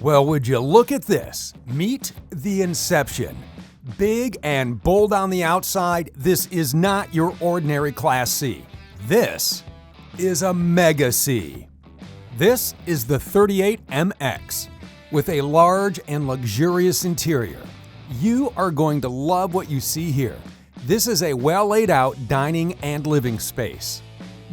Well, would you look at this? Meet the Inception. Big and bold on the outside, this is not your ordinary Class C. This is a Mega C. This is the 38MX with a large and luxurious interior. You are going to love what you see here. This is a well laid out dining and living space.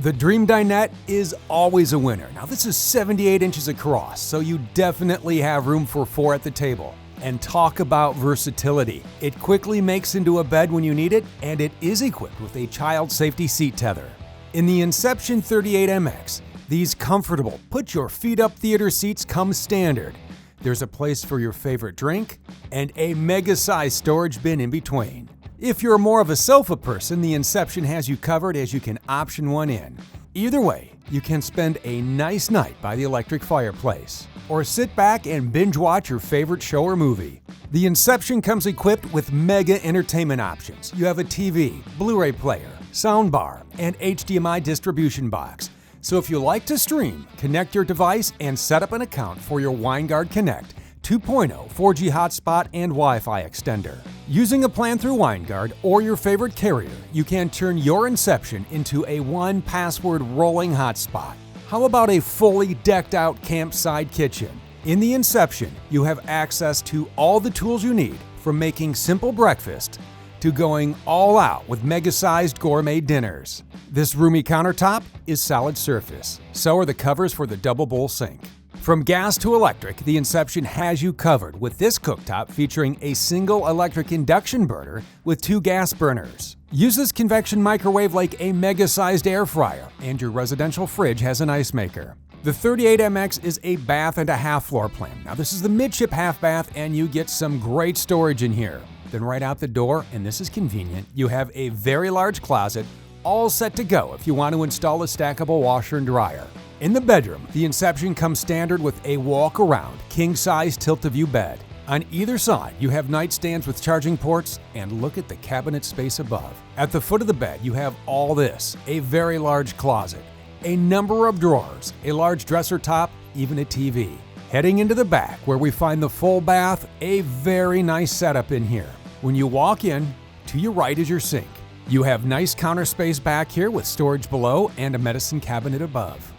The Dream Dinette is always a winner. Now this is 78 inches across, so you definitely have room for 4 at the table. And talk about versatility. It quickly makes into a bed when you need it, and it is equipped with a child safety seat tether. In the Inception 38MX, these comfortable, put your feet up theater seats come standard. There's a place for your favorite drink and a mega-sized storage bin in between. If you're more of a sofa person, the Inception has you covered as you can option one in. Either way, you can spend a nice night by the electric fireplace, or sit back and binge watch your favorite show or movie. The Inception comes equipped with mega entertainment options. You have a TV, Blu-ray player, soundbar, and HDMI distribution box. So if you like to stream, connect your device and set up an account for your WineGuard Connect 2.0 4G hotspot and Wi-Fi extender. Using a plan through WineGuard or your favorite carrier, you can turn your Inception into a one-password rolling hotspot. How about a fully decked out campsite kitchen? In the Inception, you have access to all the tools you need, from making simple breakfast to going all out with mega-sized gourmet dinners. This roomy countertop is solid surface. So are the covers for the double bowl sink. From gas to electric, the Inception has you covered with this cooktop featuring a single electric induction burner with 2 gas burners. Use this convection microwave like a mega-sized air fryer, and your residential fridge has an ice maker. The 38MX is a bath and a half floor plan. Now this is the midship half bath, and you get some great storage in here. Then right out the door, and this is convenient, you have a very large closet, all set to go if you want to install a stackable washer and dryer. In the bedroom, the Inception comes standard with a walk-around, king-size tilt-a-view bed. On either side, you have nightstands with charging ports, and look at the cabinet space above. At the foot of the bed, you have all this, a very large closet, a number of drawers, a large dresser top, even a TV. Heading into the back, where we find the full bath, a very nice setup in here. When you walk in, to your right is your sink. You have nice counter space back here with storage below and a medicine cabinet above.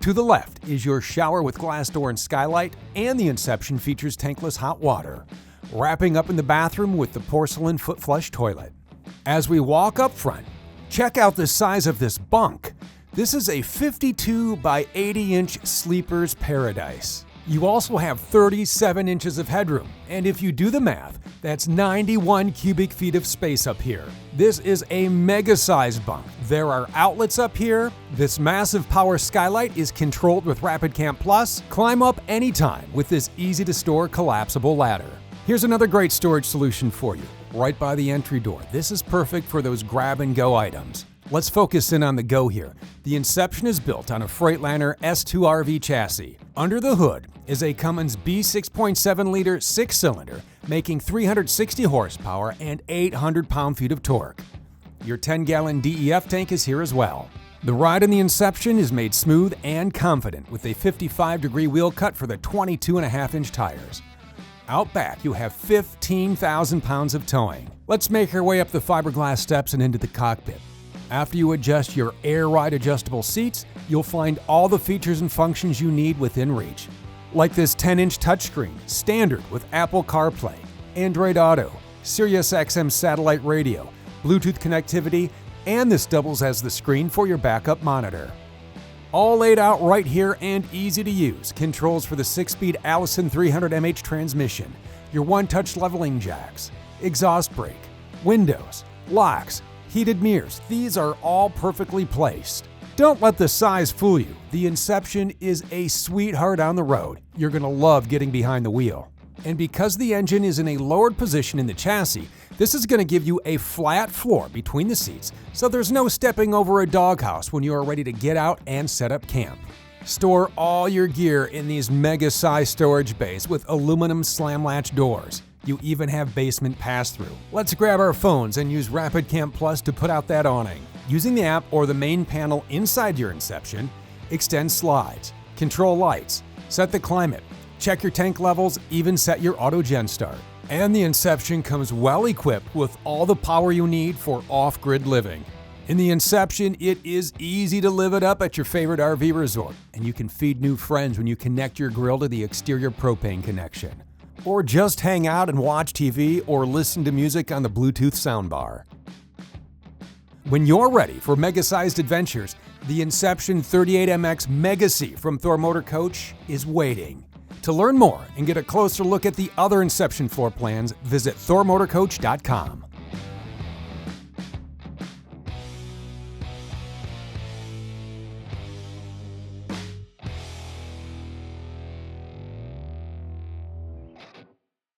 To the left is your shower with glass door and skylight, and the Inception features tankless hot water, wrapping up in the bathroom with the porcelain foot flush toilet. As we walk up front, check out the size of this bunk. This is a 52 by 80 inch sleeper's paradise. You also have 37 inches of headroom, and if you do the math, that's 91 cubic feet of space up here. This is a mega-sized bunk. There are outlets up here. This massive power skylight is controlled with Rapid Camp Plus. Climb up anytime with this easy-to-store collapsible ladder. Here's another great storage solution for you, right by the entry door. This is perfect for those grab-and-go items. Let's focus in on the go here. The Inception is built on a Freightliner S2 RV chassis. Under the hood is a Cummins B6.7-liter 6-cylinder, making 360 horsepower and 800 pound-feet of torque. Your 10-gallon DEF tank is here as well. The ride in the Inception is made smooth and confident with a 55-degree wheel cut for the 22.5-inch tires. Out back, you have 15,000 pounds of towing. Let's make our way up the fiberglass steps and into the cockpit. After you adjust your Air Ride adjustable seats, you'll find all the features and functions you need within reach. Like this 10-inch touchscreen, standard with Apple CarPlay, Android Auto, Sirius XM satellite radio, Bluetooth connectivity, and this doubles as the screen for your backup monitor. All laid out right here and easy to use. Controls for the 6-speed Allison 300mh transmission, your one-touch leveling jacks, exhaust brake, windows, locks, heated mirrors. These are all perfectly placed. Don't let the size fool you. The Inception is a sweetheart on the road. You're going to love getting behind the wheel. And because the engine is in a lowered position in the chassis, this is going to give you a flat floor between the seats, so there's no stepping over a doghouse when you are ready to get out and set up camp. Store all your gear in these mega-sized storage bays with aluminum slam latch doors. You even have basement pass-through. Let's grab our phones and use Rapid Camp Plus to put out that awning. Using the app or the main panel inside your Inception, extend slides, control lights, set the climate, check your tank levels, even set your auto gen start. And the Inception comes well equipped with all the power you need for off-grid living. In the Inception, it is easy to live it up at your favorite RV resort, and you can feed new friends when you connect your grill to the exterior propane connection. Or just hang out and watch TV or listen to music on the Bluetooth soundbar. When you're ready for mega-sized adventures, the Inception 38MX Mega C from Thor Motor Coach is waiting. To learn more and get a closer look at the other Inception floor plans, visit thormotorcoach.com.